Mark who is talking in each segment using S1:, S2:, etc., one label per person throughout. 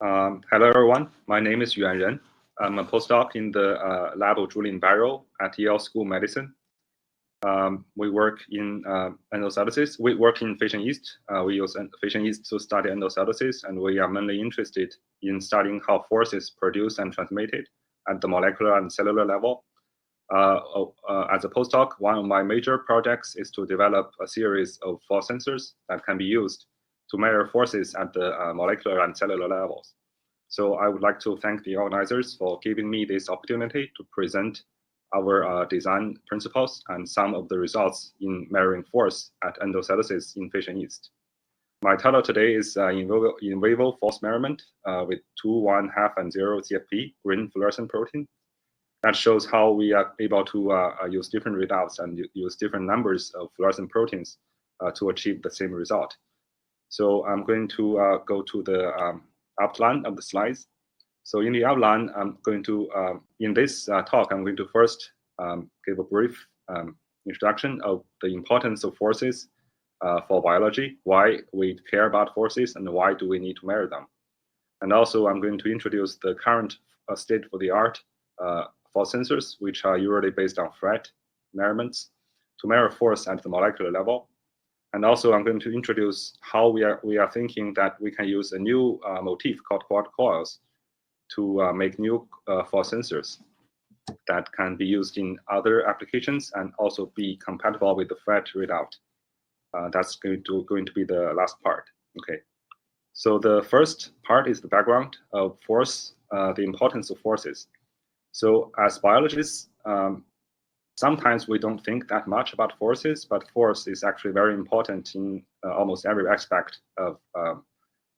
S1: Hello, everyone. My name is Yuan Ren. I'm a postdoc in the lab of Julian Barrow at Yale School of Medicine. We work in endocytosis. We work in fission yeast. We use fission yeast to study endocytosis, and we are mainly interested in studying how forces produce and transmitted at the molecular and cellular level. As a postdoc, one of my major projects is to develop a series of force sensors that can be used to measure forces at the molecular and cellular levels. So I would like to thank the organizers for giving me this opportunity to present our design principles and some of the results in measuring force at endocytosis in fission yeast. My title today is in vivo force measurement with 2, 1, half, and 0 GFP, green fluorescent protein. That shows how we are able to use different readouts and use different numbers of fluorescent proteins to achieve the same result. So I'm going to go to the outline of the slides. So in the outline, I'm going to, in this talk, I'm going to first give a brief introduction of the importance of forces for biology, why we care about forces, and why do we need to measure them. And also, I'm going to introduce the current state-of-the-art force sensors, which are usually based on Fred measurements to measure force at the molecular level. And also, I'm going to introduce how we are thinking that we can use a new motif called coiled-coils to make new force sensors that can be used in other applications and also be compatible with the Fred readout. That's going to be the last part. Okay. So the first part is the background of force, the importance of forces. So as biologists, sometimes we don't think that much about forces, but force is actually very important in almost every aspect of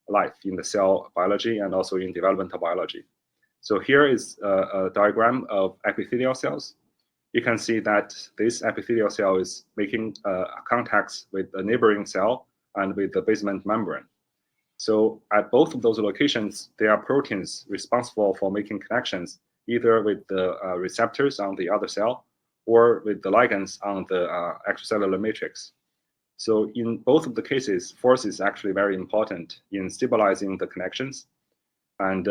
S1: life in the cell biology and also in developmental biology. So here is a diagram of epithelial cells. You can see that this epithelial cell is making contacts with the neighboring cell and with the basement membrane. So at both of those locations, there are proteins responsible for making connections, either with the receptors on the other cell or with the ligands on the extracellular matrix. So in both of the cases, force is actually very important in stabilizing the connections. And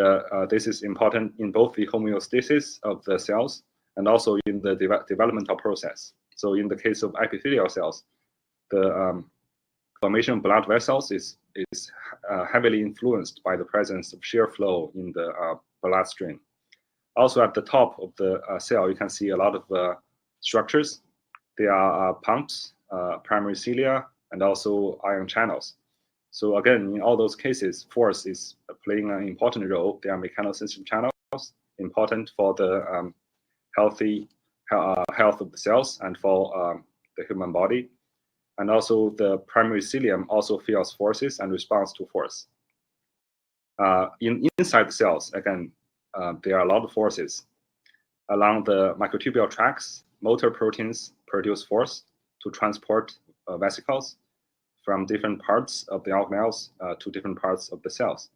S1: this is important in both the homeostasis of the cells and also in the developmental process. So in the case of epithelial cells, the formation of blood vessels is heavily influenced by the presence of shear flow in the bloodstream. Also at the top of the cell, you can see a lot of structures. There are pumps, primary cilia, and also ion channels. So again, in all those cases, force is playing an important role. There are mechanosensitive channels, important for the healthy health of the cells and for the human body. And also the primary cilium also feels forces and responds to force. Inside the cells, again, there are a lot of forces. Along the microtubule tracts, motor proteins produce force to transport vesicles from different parts of the organelles to different parts of the cells.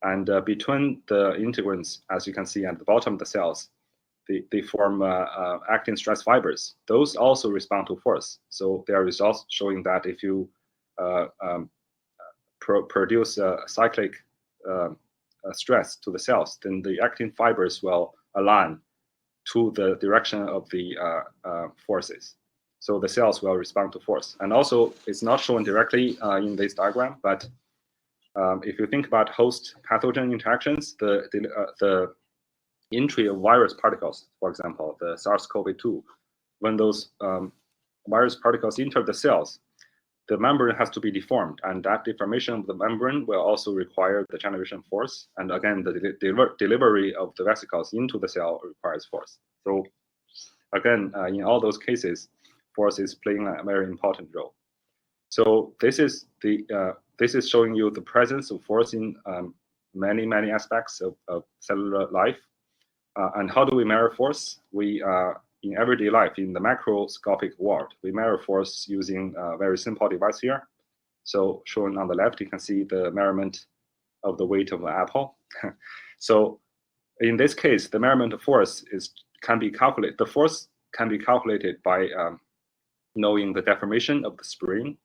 S1: And between the integrins, as you can see at the bottom of the cells, they form actin stress fibers. Those also respond to force. So there are results showing that if you produce cyclic stress to the cells, then the actin fibers will align to the direction of the forces. So the cells will respond to force. And also, it's not shown directly in this diagram, but if you think about host pathogen interactions, the entry of virus particles, for example, the SARS-CoV-2, when those virus particles enter the cells, the membrane has to be deformed, and that deformation of the membrane will also require the generation force. And again, the delivery of the vesicles into the cell requires force. So again, in all those cases, force is playing a very important role. So this is showing you the presence of force in many aspects of cellular life. And how do we measure force? We in everyday life, in the macroscopic world, we measure force using a very simple device here. So shown on the left, you can see the measurement of the weight of an apple. So in this case, the measurement of force can be calculated. The force can be calculated by knowing the deformation of the spring.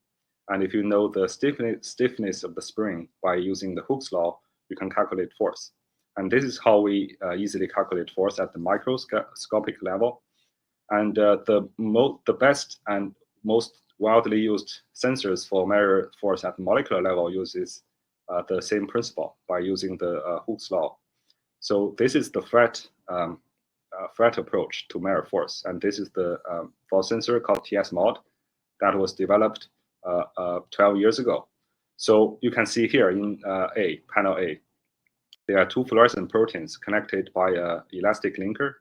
S1: And if you know the stiffness of the spring by using the Hooke's law, you can calculate force. And this is how we easily calculate force at the microscopic level. And the best and most widely used sensors for measure force at the molecular level uses the same principle by using the Hooke's law. So this is the Fret approach to measure force, and this is the force sensor called TS mod that was developed 12 years ago. So you can see here in panel A, there are two fluorescent proteins connected by an elastic linker,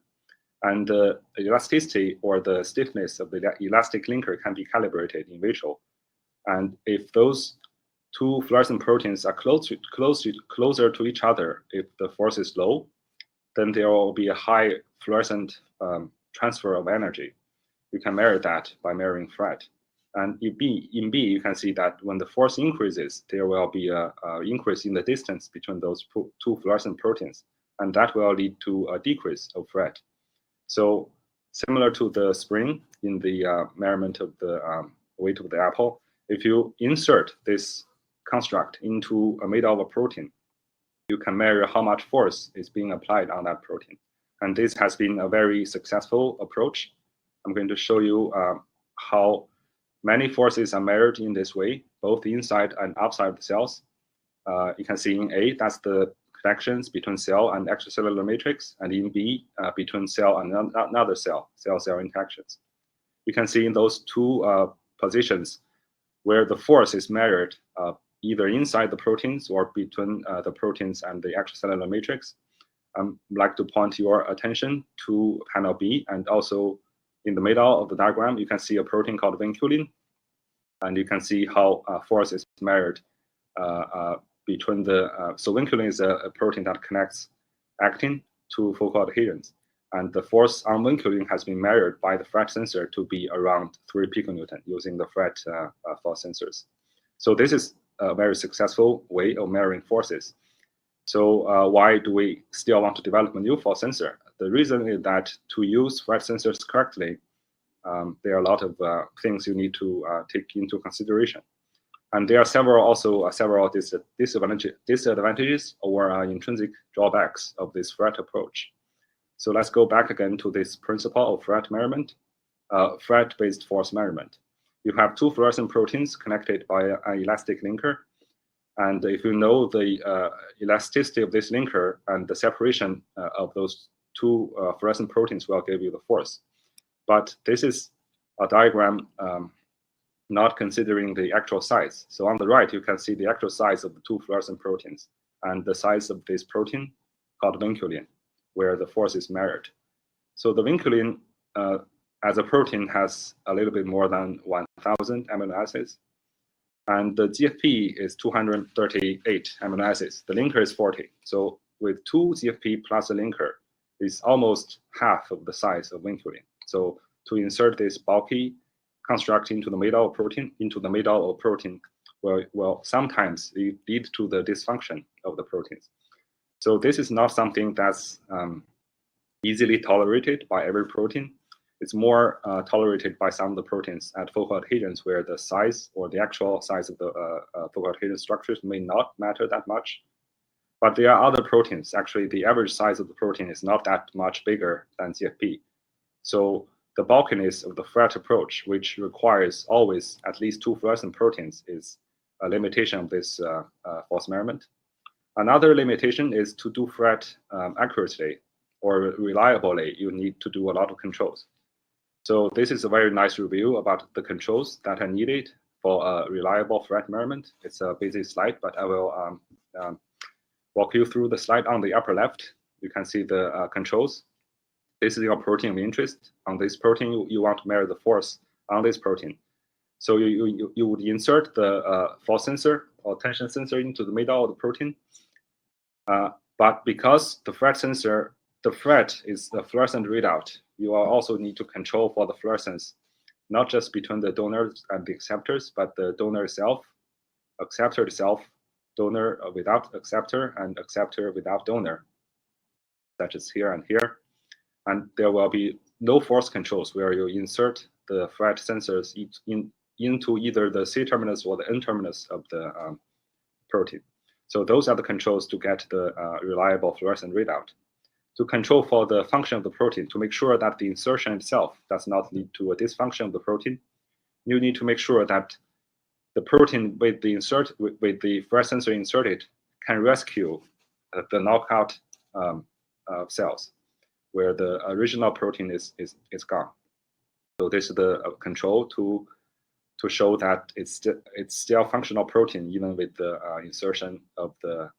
S1: and the elasticity or the stiffness of the elastic linker can be calibrated in vitro. And if those two fluorescent proteins are closer to each other, if the force is low, then there will be a high fluorescent transfer of energy. You can measure that by measuring Fret. And in B, you can see that when the force increases, there will be an increase in the distance between those two fluorescent proteins, and that will lead to a decrease of Fret. So similar to the spring in the measurement of the weight of the apple, if you insert this construct into a made of a protein, you can measure how much force is being applied on that protein. And this has been a very successful approach. I'm going to show you how many forces are measured in this way, both inside and outside the cells. You can see in A, that's the connections between cell and extracellular matrix, and in B, between cell and another cell-cell interactions. You can see in those two positions where the force is measured either inside the proteins or between the proteins and the extracellular matrix. I'd like to point your attention to panel B, and also in the middle of the diagram, you can see a protein called vinculin, and you can see how force is measured between the, so vinculin is a protein that connects actin to focal adhesions. And the force on vinculin has been measured by the Fret sensor to be around 3 piconewton using the Fret force sensors. So this is a very successful way of measuring forces. So why do we still want to develop a new force sensor? The reason is that to use Fret sensors correctly, there are a lot of things you need to take into consideration. And there are several disadvantages or intrinsic drawbacks of this Fret approach. So let's go back again to this principle of Fret measurement, Fret-based force measurement. You have two fluorescent proteins connected by an elastic linker. And if you know the elasticity of this linker and the separation of those two fluorescent proteins will give you the force. But this is a diagram not considering the actual size. So on the right, you can see the actual size of the two fluorescent proteins and the size of this protein called vinculin, where the force is measured. So the vinculin as a protein has a little bit more than 1,000 amino acids. And the GFP is 238 amino acids. The linker is 40. So with 2 GFP plus a linker is almost half of the size of vinculin. So to insert this bulky construct into the middle of protein will sometimes lead to the dysfunction of the proteins. So this is not something that's easily tolerated by every protein. It's more tolerated by some of the proteins at focal adhesions where the size or the actual size of the focal adhesion structures may not matter that much. But there are other proteins. Actually, the average size of the protein is not that much bigger than GFP. So the bulkiness of the Fret approach, which requires always at least 2 fluorescent proteins, is a limitation of this force measurement. Another limitation is to do Fret accurately or reliably, you need to do a lot of controls. So this is a very nice review about the controls that are needed for a reliable Fret measurement. It's a busy slide, but I will walk you through the slide on the upper left. You can see the controls. This is your protein of interest. On this protein, you want to measure the force on this protein. So you would insert the force sensor or tension sensor into the middle of the protein. But because the Fret sensor, the Fret is the fluorescent readout, you will also need to control for the fluorescence, not just between the donors and the acceptors, but the donor itself, acceptor itself, donor without acceptor, and acceptor without donor, such as here and here. And there will be no force controls where you insert the Fret sensors into either the C terminus or the N terminus of the protein. So those are the controls to get the reliable fluorescent readout. To control for the function of the protein, to make sure that the insertion itself does not lead to a dysfunction of the protein, you need to make sure that the protein with the fluorescent sensor inserted can rescue the knockout cells where the original protein is gone. So this is the control to show that it's still functional protein even with the insertion of the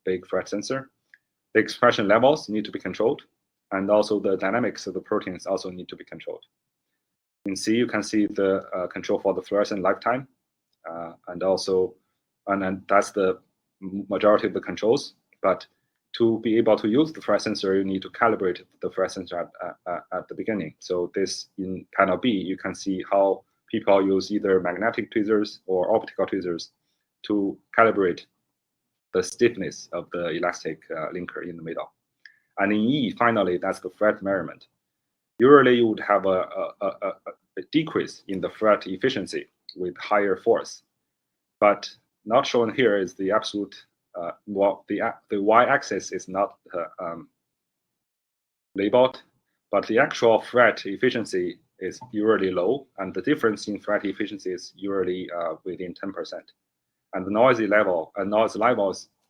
S1: big fluorescent sensor. The expression levels need to be controlled, and also the dynamics of the proteins also need to be controlled. In C, you can see the control for the fluorescent lifetime, and that's the majority of the controls. But to be able to use the fluorescent sensor, you need to calibrate the fluorescent sensor at the beginning. So this in panel B, you can see how people use either magnetic tweezers or optical tweezers to calibrate the stiffness of the elastic linker in the middle. And in E, finally, that's the fret measurement. Usually, you would have a decrease in the fret efficiency with higher force, but not shown here is the absolute. The y-axis is not labeled, but the actual fret efficiency is usually low, and the difference in fret efficiency is usually within 10%. And the noise level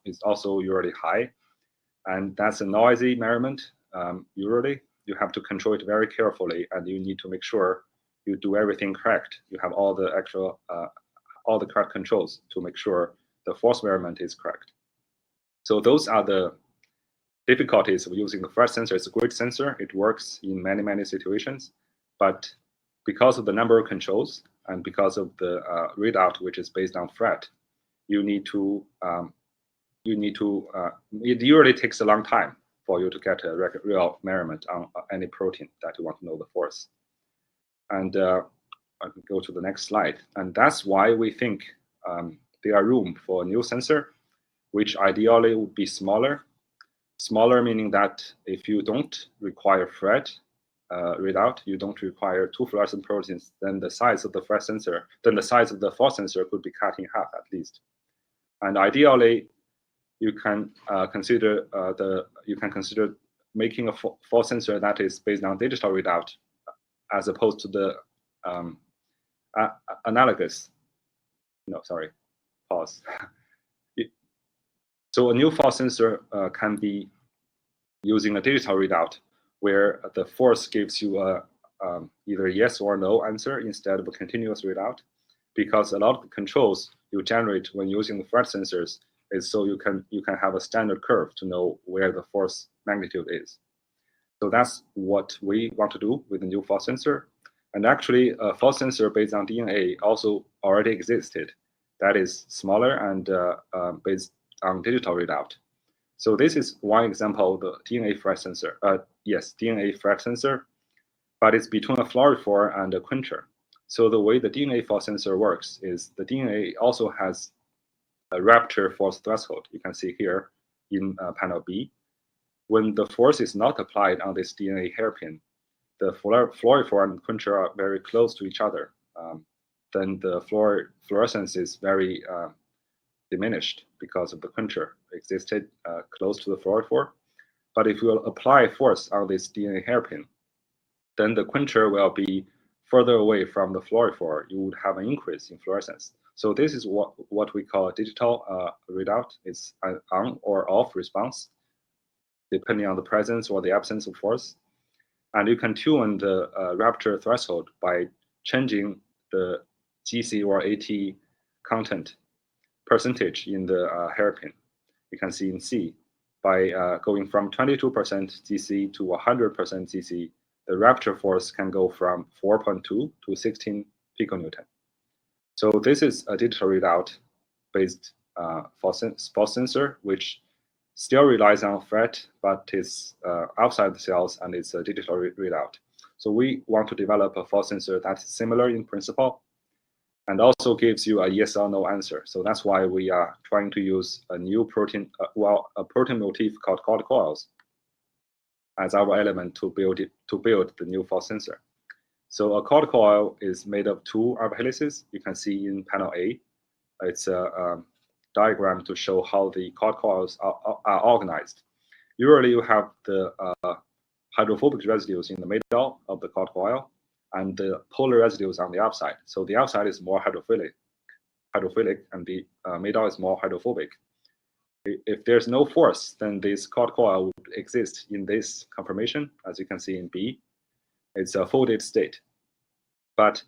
S1: is also usually high, and that's a noisy measurement. Usually, you have to control it very carefully, and you need to make sure you do everything correct. You have all the correct controls to make sure the force measurement is correct. So those are the difficulties of using the fret sensor. It's a great sensor. It works in many situations, but because of the number of controls and because of the readout, which is based on fret, it usually takes a long time for you to get a real measurement on any protein that you want to know the force. And I can go to the next slide. And that's why we think there are room for a new sensor, which ideally would be smaller. Smaller meaning that if you don't require fret readout, you don't require 2 fluorescent proteins, then the size of the fret sensor, then the size of the force sensor could be cut in half at least. And ideally, you can consider making a force sensor that is based on digital readout, as opposed to the analogous. No, sorry, pause. So a new force sensor can be using a digital readout, where the force gives you a either yes or no answer instead of a continuous readout, because a lot of the controls you generate when using the fret sensors is so you can have a standard curve to know where the force magnitude is. So that's what we want to do with the new force sensor. And actually, a force sensor based on DNA also already existed. That is smaller and based on digital readout. So this is one example of the DNA fret sensor. DNA fret sensor, but it's between a fluorophore and a quencher. So the way the DNA force sensor works is the DNA also has a rupture force threshold. You can see here in panel B. When the force is not applied on this DNA hairpin, the fluorophore and quencher are very close to each other. Then the fluorescence is very diminished because of the quencher existed close to the fluorophore. But if you apply force on this DNA hairpin, then the quencher will be further away from the fluorophore. You would have an increase in fluorescence. So this is what we call a digital readout. It's an on or off response, depending on the presence or the absence of force. And you can tune the rupture threshold by changing the GC or AT content percentage in the hairpin. You can see in C, by going from 22% GC to 100% GC, the rupture force can go from 4.2 to 16 piconewton. So this is a digital readout based force sensor, which still relies on fret, but is outside the cells, and it's a digital readout. So we want to develop a force sensor that's similar in principle, and also gives you a yes or no answer. So that's why we are trying to use a new protein, a protein motif called coiled-coils as our element to build the new force sensor. So a coiled-coil is made of 2 alpha helices. You can see in panel A, it's a diagram to show how the coiled-coils are organized. Usually you have the hydrophobic residues in the middle of the coiled-coil and the polar residues on the outside. So the outside is more hydrophilic and the middle is more hydrophobic. If there's no force, then this coiled-coil would exist in this conformation, as you can see in B. It's a folded state. But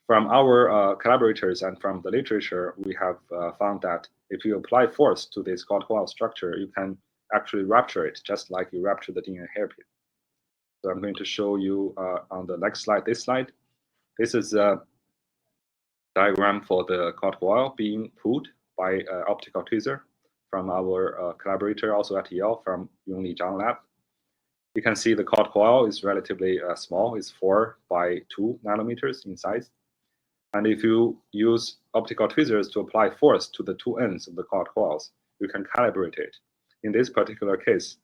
S1: from our collaborators and from the literature, we have found that if you apply force to this coiled-coil structure, you can actually rupture it, just like you rupture the DNA hairpin. So I'm going to show you on the next slide, this slide. This is a diagram for the coiled-coil being pulled by optical tweezer from our collaborator, also at Yale, from Yongli Zhang lab. You can see the coiled-coil is relatively small. It's 4 by 2 nanometers in size. And if you use optical tweezers to apply force to the two ends of the coiled-coils, you can calibrate it. In this particular case,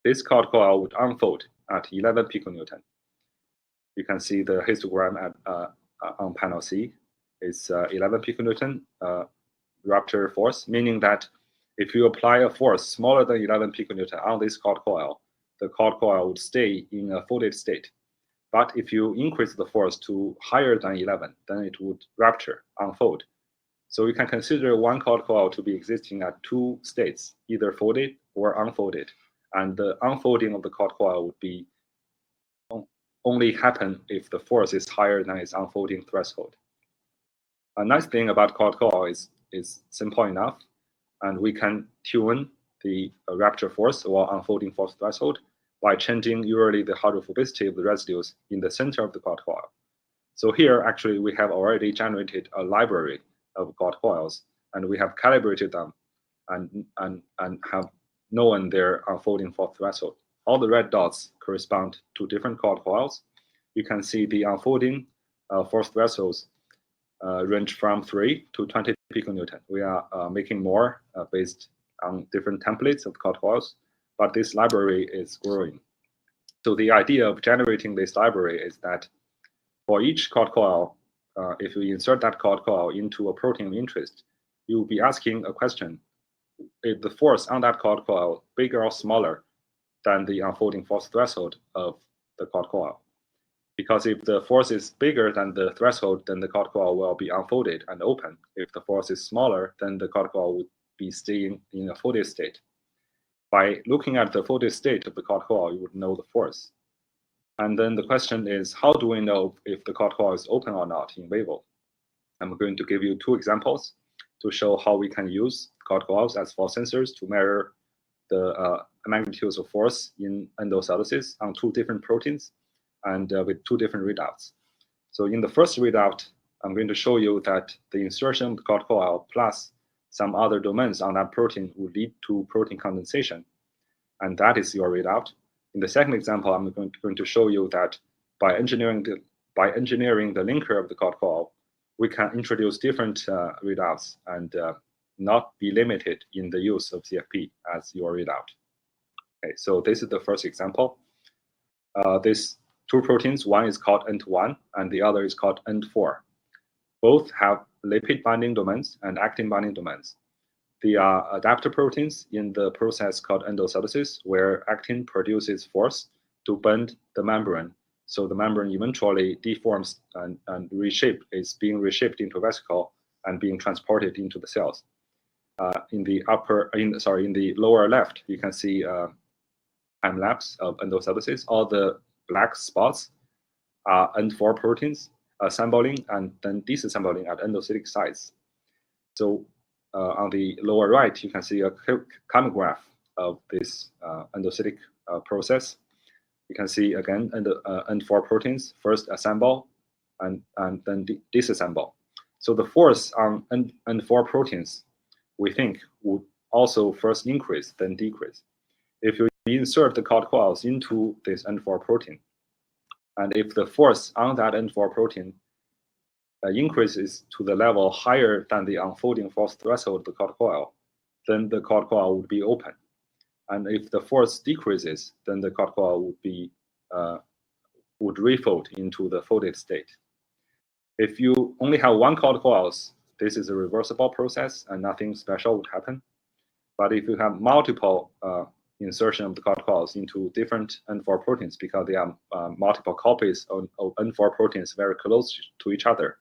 S1: this coiled-coil would unfold at 11 piconewton. You can see the histogram on panel C. It's 11 piconewton rupture force, meaning that if you apply a force smaller than 11 piconewton on this coiled-coil, the coiled-coil would stay in a folded state. But if you increase the force to higher than 11, then it would rupture, unfold. So you can consider one coiled-coil to be existing at two states, either folded or unfolded. And the unfolding of the coiled-coil would be only happen if the force is higher than its unfolding threshold. A nice thing about coiled-coil is simple enough, and we can tune the rupture force or unfolding force threshold by changing usually the hydrophobicity of the residues in the center of the coiled-coil. So here, actually, we have already generated a library of coiled-coils, and we have calibrated them and have known their unfolding force threshold. All the red dots correspond to different coiled-coils. You can see the unfolding force thresholds range from 3 to 20 piconewton. We are making more based on different templates of coiled-coils, but this library is growing. So the idea of generating this library is that for each coiled-coil, if you insert that coiled-coil into a protein of interest, you will be asking a question: is the force on that coiled-coil bigger or smaller than the unfolding force threshold of the coiled-coil? Because if the force is bigger than the threshold, then the coiled-coil will be unfolded and open. If the force is smaller, then the coiled-coil would be staying in a folded state. By looking at the folded state of the coiled-coil, you would know the force. And then the question is, how do we know if the coiled-coil is open or not in Vivo? I'm going to give you two examples to show how we can use coiled-coils as force sensors to measure the magnitudes of force in endocytosis on two different proteins and with two different readouts. So in the first readout, I'm going to show you that the insertion of the coiled-coil plus some other domains on that protein will lead to protein condensation, and that is your readout. In the second example, I'm going to show you that by engineering the linker of the coiled-coil, we can introduce different readouts and not be limited in the use of GFP as your readout. Okay, so this is the first example. These two proteins, one is called N1 and the other is called N4. Both have lipid binding domains and actin binding domains. They are adapter proteins in the process called endocytosis, where actin produces force to bend the membrane. So the membrane eventually deforms and is being reshaped into a vesicle and being transported into the cells. In the lower left, you can see time lapse of endocytosis. All the black spots are N4 proteins assembling and then disassembling at endocytic sites. So on the lower right, you can see a chemograph of this endocytic process. You can see again N4 proteins first assemble and then disassemble. So the force on N4 proteins, we think, would also first increase, then decrease. If you insert the coiled-coils into this N4 protein, and if the force on that N4 protein increases to the level higher than the unfolding force threshold of the coiled-coil, then the coiled-coil would be open. And if the force decreases, then the coiled-coil would refold into the folded state. If you only have one coiled-coil this is a reversible process and nothing special would happen. But if you have multiple insertion of the coiled-coils into different N4 proteins, because they are multiple copies of N4 proteins very close to each other,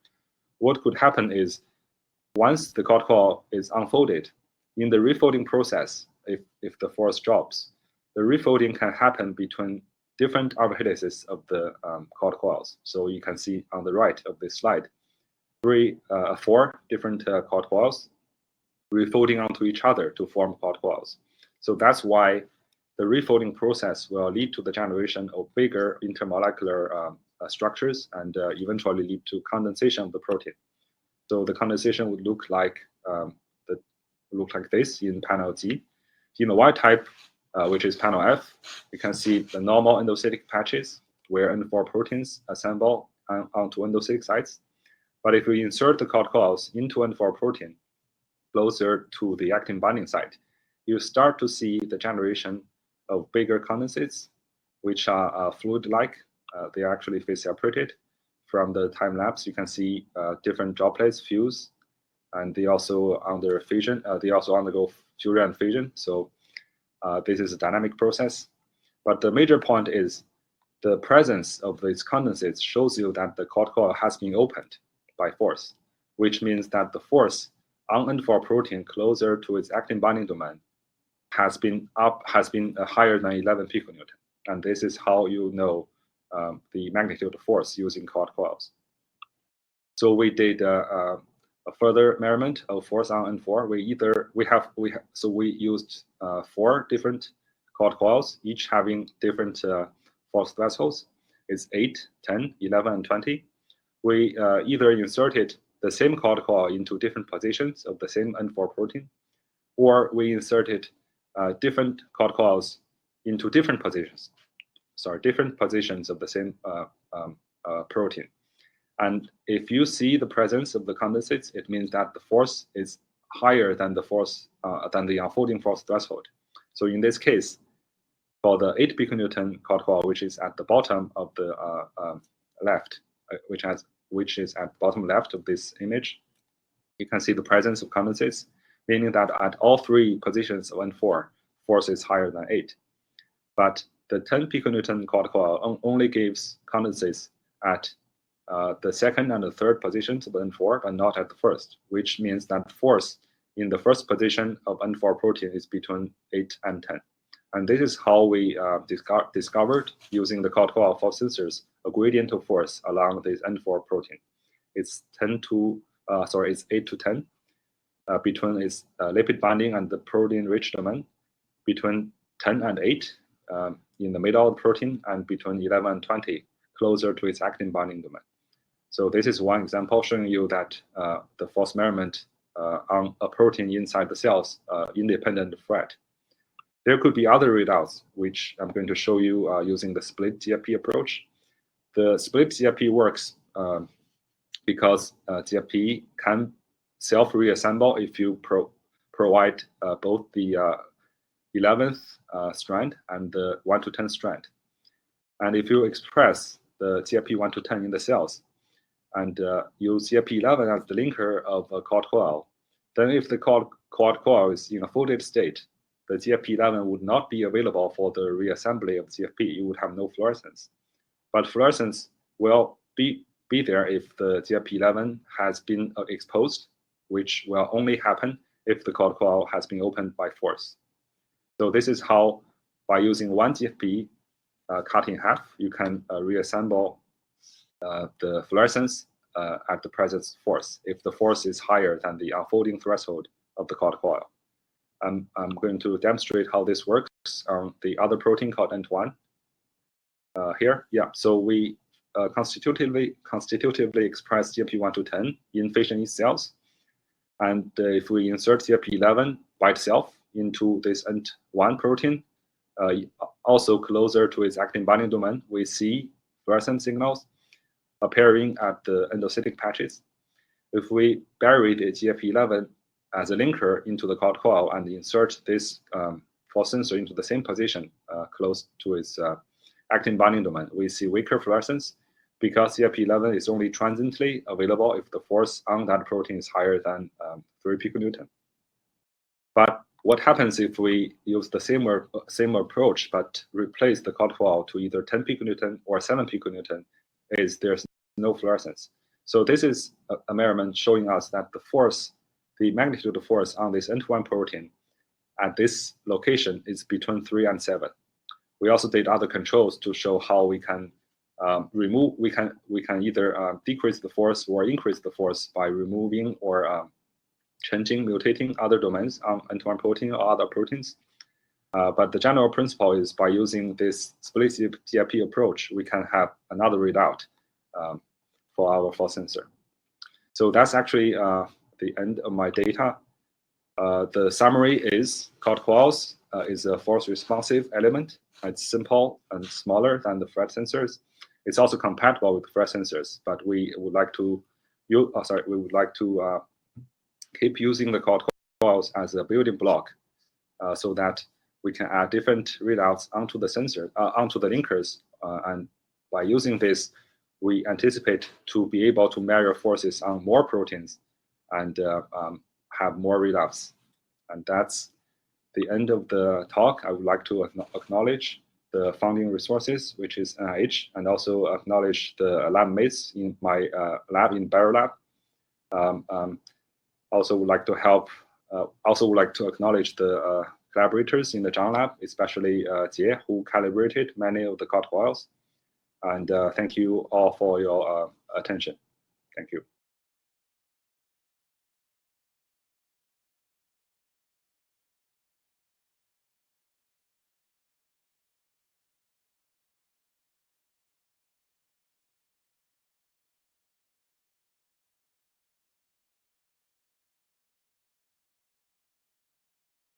S1: what could happen is once the coiled-coil is unfolded, in the refolding process, if the force drops, the refolding can happen between different helices of the coiled-coils. So you can see on the right of this slide, 4 different coiled-coils refolding onto each other to form coiled-coils. So that's why the refolding process will lead to the generation of bigger intermolecular structures and eventually lead to condensation of the protein. So the condensation would look like this in panel G. In the wild type, which is panel F, you can see the normal endocytic patches where N4 proteins assemble onto endocytic sites. But if we insert the coiled-coils into N4 protein closer to the actin binding site, you start to see the generation of bigger condensates, which are fluid-like. They are actually phase separated. From the time lapse, you can see different droplets fuse, and they also under fission. They also undergo fusion and fission. So this is a dynamic process. But the major point is the presence of these condensates shows you that the coiled-coil has been opened by force, which means that the force on N4 protein closer to its actin binding domain has been higher than 11 piconewton, and this is how you know the magnitude of force using coiled-coils. So we did a further measurement of force on N4. We used 4 different coiled-coils, each having different force thresholds. It's 8, 10, 11, and 20. We either inserted the same coiled-coil into different positions of the same N4 protein, or we inserted different coiled-coils into different positions. Different positions of the same protein. And if you see the presence of the condensates, it means that the force is higher than the force than the unfolding force threshold. So in this case, for the 8 piconewton coiled-coil, which is at the bottom of the left, which is at the bottom left of this image, you can see the presence of condensates, meaning that at all 3 positions of N4, force is higher than 8. But the 10 piconewton coiled-coil only gives condensates at the second and the third positions of N4, but not at the first, which means that force in the first position of N4 protein is between 8 and 10. And this is how we discovered, using the coiled-coil force sensors, a gradient of force along this N4 protein. It's 8 to 10 between its lipid binding and the protein-rich domain, between 10 and 8 in the middle of the protein, and between 11 and 20 closer to its actin binding domain. So this is one example showing you that the force measurement on a protein inside the cells independent of threat. There could be other readouts, which I'm going to show you using the split GFP approach. The split GFP works because GFP can self-reassemble if you provide both the 11th strand and the 1 to 10 strand. And if you express the GFP 1 to 10 in the cells and use GFP 11 as the linker of a coiled-coil, then if the coiled-coil is in a folded state, the GFP 11 would not be available for the reassembly of GFP. You would have no fluorescence. But fluorescence will be there if the GFP 11 has been exposed, which will only happen if the coiled-coil has been opened by force. So this is how, by using one GFP cut in half, you can reassemble the fluorescence at the present force, if the force is higher than the unfolding threshold of the coiled-coil. I'm going to demonstrate how this works on the other protein called Nt1 here. Yeah, so we constitutively express GFP 1 to 10 in fission yeast cells. And if we insert GFP 11 by itself into this Nt1 protein, also closer to its actin binding domain, we see fluorescent signals appearing at the endocytic patches. If we bury the GFP 11 as a linker into the coiled-coil and insert this force sensor into the same position close to its actin binding domain, we see weaker fluorescence. because GFP11 is only transiently available if the force on that protein is higher than 3 piconewton. But what happens if we use the same approach but replace the coiled-coil to either 10 piconewton or 7 piconewton is there's no fluorescence. So this is a measurement showing us that the magnitude of force on this N1 protein at this location is between 3 and 7. We also did other controls to show how we can we can either decrease the force or increase the force by removing or changing, mutating other domains on N1 protein or other proteins. But the general principle is by using this split GFP approach, we can have another readout for our force sensor. So that's actually the end of my data. The summary is coiled-coils is a force-responsive element. It's simple and smaller than the Fred sensors. It's also compatible with Fred sensors, but we would like to keep using the coiled-coils as a building block, so that we can add different readouts onto the sensor, onto the linkers, and by using this, we anticipate to be able to measure forces on more proteins and have more readouts. And that's the end of the talk. I would like to acknowledge the funding resources, which is NIH, and also acknowledge the lab mates in my lab in Biolab. Also would like to acknowledge the collaborators in the Zhang lab, especially Jie, who calibrated many of the coiled-coils. And thank you all for your attention. Thank you.